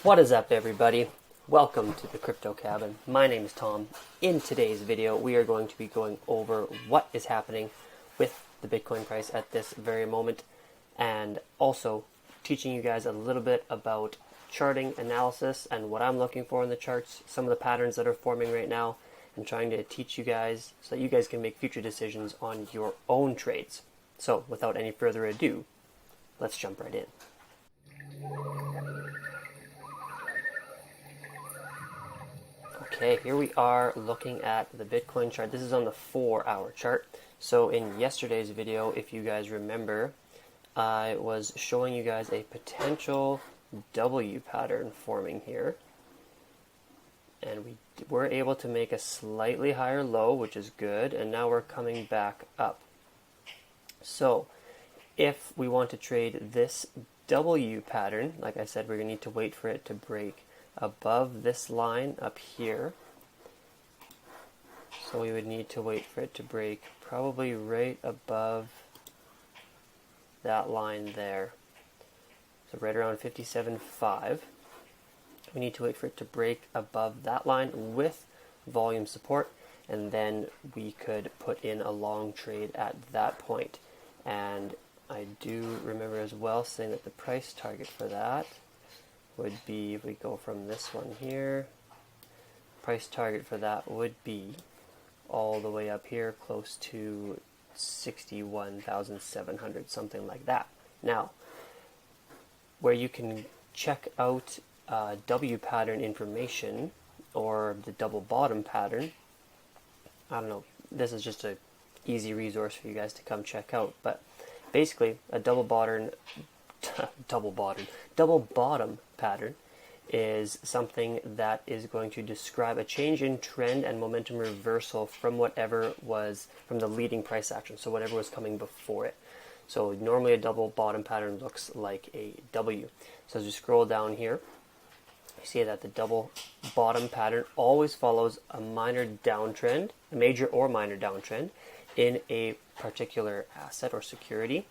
What is up, everybody? Welcome to the Crypto Cabin. My name is Tom. In today's video, we are going to be going over what is happening with the Bitcoin price at this very moment, and also teaching you guys a little bit about charting analysis and what I'm looking for in the charts, some of the patterns that are forming right now, and trying to teach you guys so that you guys can make future decisions on your own trades. So, without any further ado, let's jump right in. Okay, here we are looking at the Bitcoin chart. This is on the 4-hour chart. So in yesterday's video, if you guys remember, I was showing you guys a potential W pattern forming here. And we were able to make a slightly higher low, which is good, and now we're coming back up. So if we want to trade this W pattern, like I said, we're going to need to wait for it to break above this line up here. So we would need to wait for it to break probably right above that line there. So right around 57.5. We need to wait for it to break above that line with volume support, and then we could put in a long trade at that point. And I do remember as well saying that the price target for that would be, if we go from this one here, price target for that would be all the way up here, close to 61,700, something like that. Now, where you can check out W pattern information or the double bottom pattern, I don't know, this is just an easy resource for you guys to come check out, but basically a double bottom pattern is something that is going to describe a change in trend and momentum reversal from whatever was from the leading price action, so whatever was coming before it. So normally a double bottom pattern looks like a W. So as you scroll down here, you see that the double bottom pattern always follows a minor downtrend, a major or minor downtrend in a particular asset or security,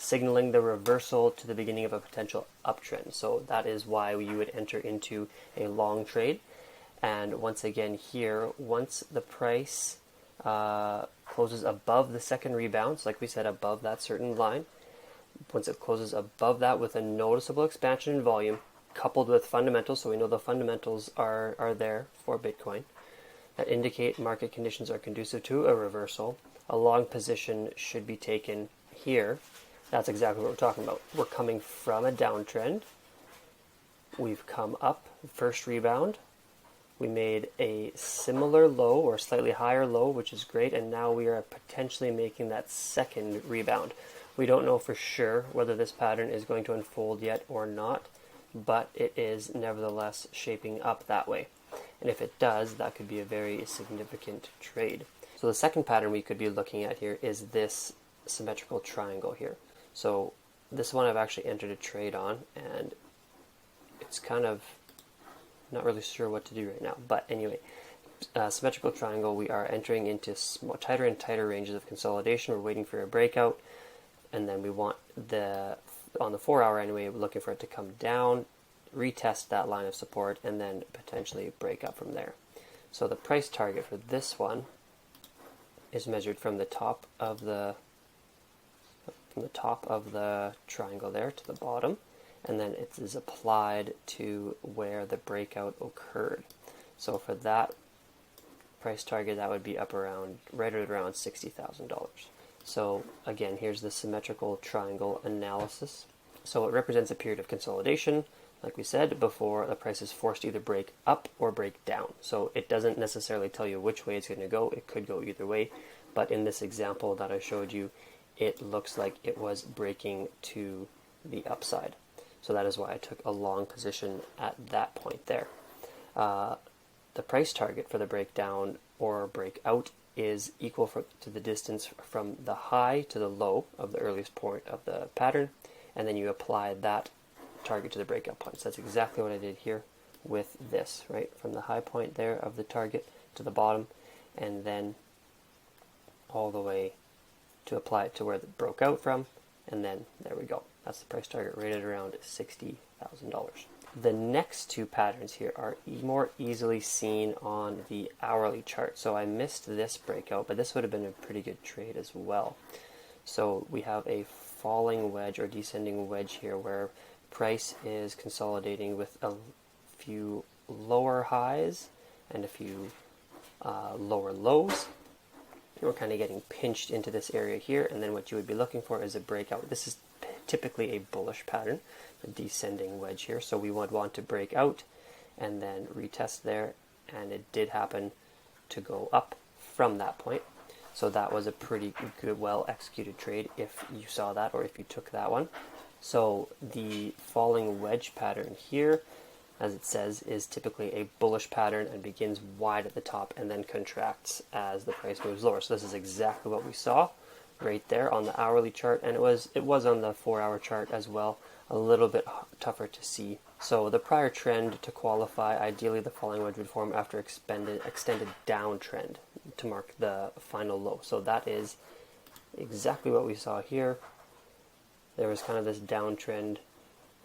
signaling the reversal to the beginning of a potential uptrend. So that is why you would enter into a long trade. And once again here, once the price closes above the second rebound, so like we said, above that certain line, once it closes above that with a noticeable expansion in volume, coupled with fundamentals, so we know the fundamentals are there for Bitcoin, that indicate market conditions are conducive to a reversal, a long position should be taken here. That's exactly what we're talking about. We're coming from a downtrend. We've come up, first rebound. We made a similar low or slightly higher low, which is great, and now we are potentially making that second rebound. We don't know for sure whether this pattern is going to unfold yet or not, but it is nevertheless shaping up that way. And if it does, that could be a very significant trade. So the second pattern we could be looking at here is this symmetrical triangle here. So this one I've actually entered a trade on, and it's kind of not really sure what to do right now. But anyway, symmetrical triangle, we are entering into tighter and tighter ranges of consolidation. We're waiting for a breakout, and then we want on the 4-hour anyway, we're looking for it to come down, retest that line of support, and then potentially break up from there. So the price target for this one is measured from the top of the triangle there to the bottom, and then it is applied to where the breakout occurred. So for that price target, that would be up around right around $60,000. So again, here's the symmetrical triangle analysis. So it represents a period of consolidation, like we said, before the price is forced to either break up or break down. So it doesn't necessarily tell you which way it's going to go. It could go either way, but in this example that I showed you, it looks like it was breaking to the upside. So that is why I took a long position at that point there. The price target for the breakdown or breakout is equal to the distance from the high to the low of the earliest point of the pattern, and then you apply that target to the breakout point. So that's exactly what I did here with this, right? From the high point there of the target to the bottom, and then all the way to apply it to where it broke out from, and then there we go. That's the price target, rated around $60,000. The next two patterns here are more easily seen on the hourly chart. So I missed this breakout, but this would have been a pretty good trade as well. So we have a falling wedge or descending wedge here where price is consolidating with a few lower highs and a few lower lows. We're kind of getting pinched into this area here, and then what you would be looking for is a breakout. This is typically a bullish pattern, a descending wedge here, so we would want to break out and then retest there, and it did happen to go up from that point. So that was a pretty good, well executed trade if you saw that or if you took that one. So the falling wedge pattern here, as it says, is typically a bullish pattern and begins wide at the top and then contracts as the price moves lower. So this is exactly what we saw right there on the hourly chart, and it was on the 4-hour chart as well, a little bit tougher to see. So the prior trend to qualify, ideally the falling wedge would form after extended downtrend to mark the final low. So that is exactly what we saw here. There was kind of this downtrend,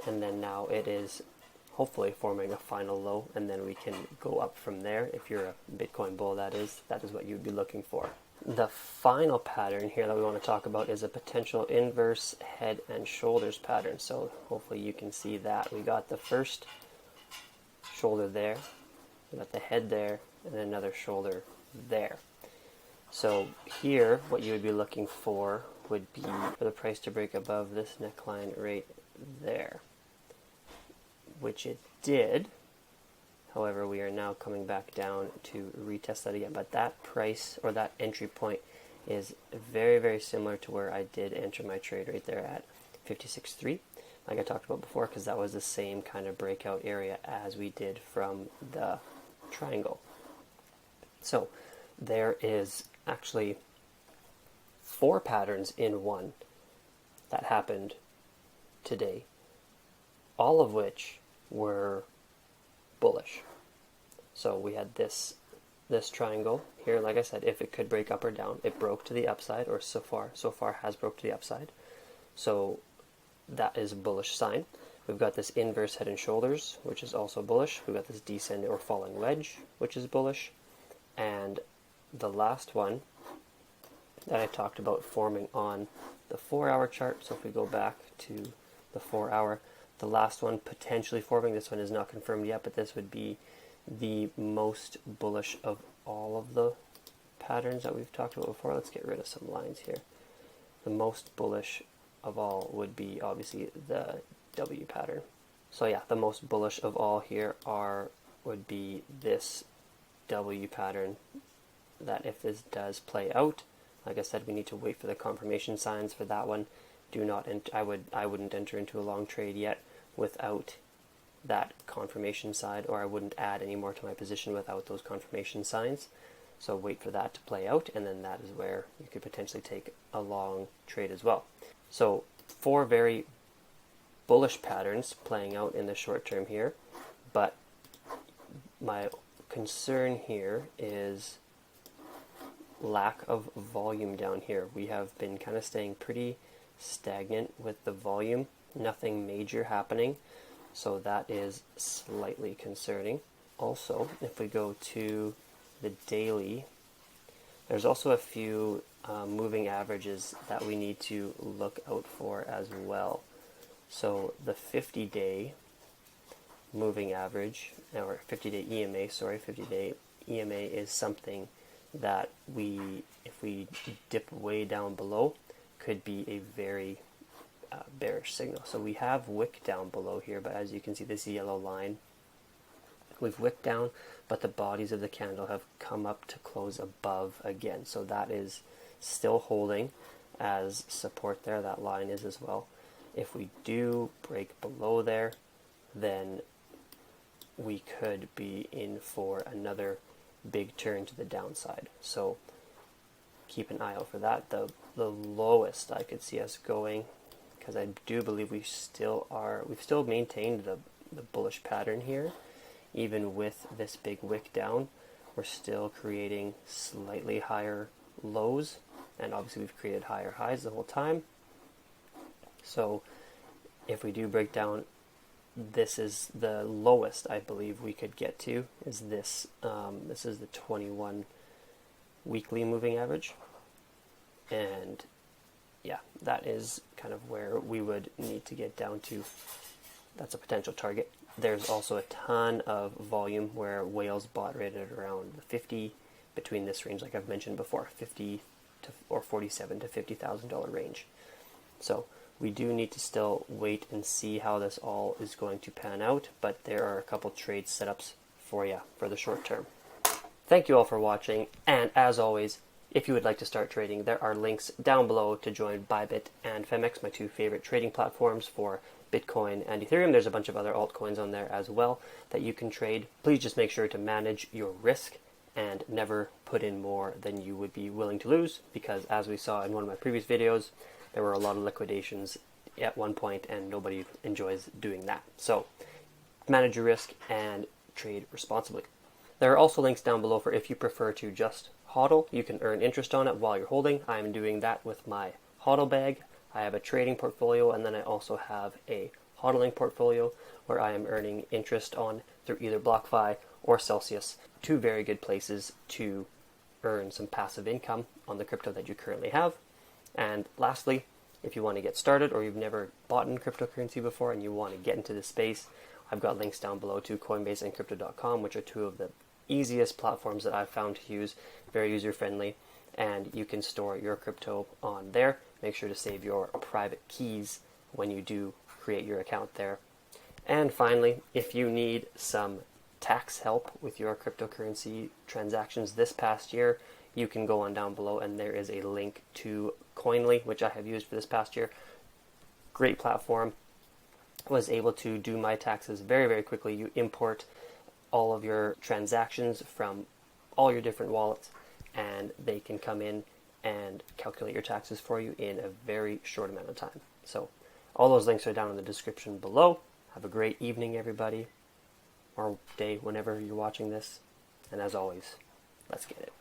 and then now it is hopefully forming a final low, and then we can go up from there. If you're a Bitcoin bull, that is what you'd be looking for. The final pattern here that we want to talk about is a potential inverse head and shoulders pattern. So hopefully you can see that. We got the first shoulder there, we got the head there, and another shoulder there. So here, what you would be looking for would be for the price to break above this neckline right there, which it did. However, we are now coming back down to retest that again. But that price or that entry point is very, very similar to where I did enter my trade right there at 56.3, like I talked about before, because that was the same kind of breakout area as we did from the triangle. So there is actually 4 patterns in one that happened today, all of which were bullish. So we had this triangle here. Like I said, if it could break up or down, it broke to the upside, or so far has broke to the upside. So that is a bullish sign. We've got this inverse head and shoulders, which is also bullish. We've got this descending or falling wedge, which is bullish. And the last one that I talked about forming on the 4-hour chart. So if we go back to the 4-hour, the last one potentially forming, this one is not confirmed yet, but this would be the most bullish of all of the patterns that we've talked about before. Let's get rid of some lines here. The most bullish of all would be obviously the W pattern. So yeah, the most bullish of all here would be this W pattern, that if this does play out, like I said, we need to wait for the confirmation signs for that one. I wouldn't enter into a long trade yet without that confirmation sign, or I wouldn't add any more to my position without those confirmation signs. So wait for that to play out, and then that is where you could potentially take a long trade as well. So 4 very bullish patterns playing out in the short term here, but my concern here is lack of volume down here. We have been kind of staying pretty stagnant with the volume, nothing major happening, so that is slightly concerning. Also, if we go to the daily, there's also a few moving averages that we need to look out for as well. So the 50-day moving average, or 50-day EMA, 50-day EMA is something that if we dip way down below, could be a very bearish signal. So we have wick down below here, but as you can see, this yellow line, we've wicked down, but the bodies of the candle have come up to close above again. So that is still holding as support there. That line is as well. If we do break below there, then we could be in for another big turn to the downside. So keep an eye out for that. The lowest I could see us going, because I do believe we've still maintained the bullish pattern here, even with this big wick down. We're still creating slightly higher lows, and obviously we've created higher highs the whole time. So if we do break down this is the lowest I believe we could get to, is this. This is the 21 weekly moving average. And yeah, that is kind of where we would need to get down to. That's a potential target. There's also a ton of volume where whales bought right at around the 50, between this range, like I've mentioned before, 50 to or 47 to $50,000 range. So we do need to still wait and see how this all is going to pan out, but there are a couple trade setups for you for the short term. Thank you all for watching, and as always, if you would like to start trading, there are links down below to join Bybit and Phemex, my two favorite trading platforms for Bitcoin and Ethereum. There's a bunch of other altcoins on there as well that you can trade. Please just make sure to manage your risk and never put in more than you would be willing to lose, because as we saw in one of my previous videos, there were a lot of liquidations at one point and nobody enjoys doing that. So manage your risk and trade responsibly. There are also links down below for if you prefer to just hodl. You can earn interest on it while you're holding. I'm doing that with my hodl bag. I have a trading portfolio, and then I also have a hodling portfolio where I am earning interest on through either BlockFi or Celsius. Two very good places to earn some passive income on the crypto that you currently have. And lastly, if you want to get started or you've never bought in cryptocurrency before and you want to get into this space, I've got links down below to Coinbase and Crypto.com, which are two of the easiest platforms that I've found to use, very user-friendly, and you can store your crypto on there. Make sure to save your private keys when you do create your account there. And finally, if you need some tax help with your cryptocurrency transactions this past year, you can go on down below and there is a link to Coinly, which I have used for this past year. Great platform. Was able to do my taxes very, very quickly. You import all of your transactions from all your different wallets, and they can come in and calculate your taxes for you in a very short amount of time. So all those links are down in the description below. Have a great evening, everybody, or day, whenever you're watching this. And as always, let's get it.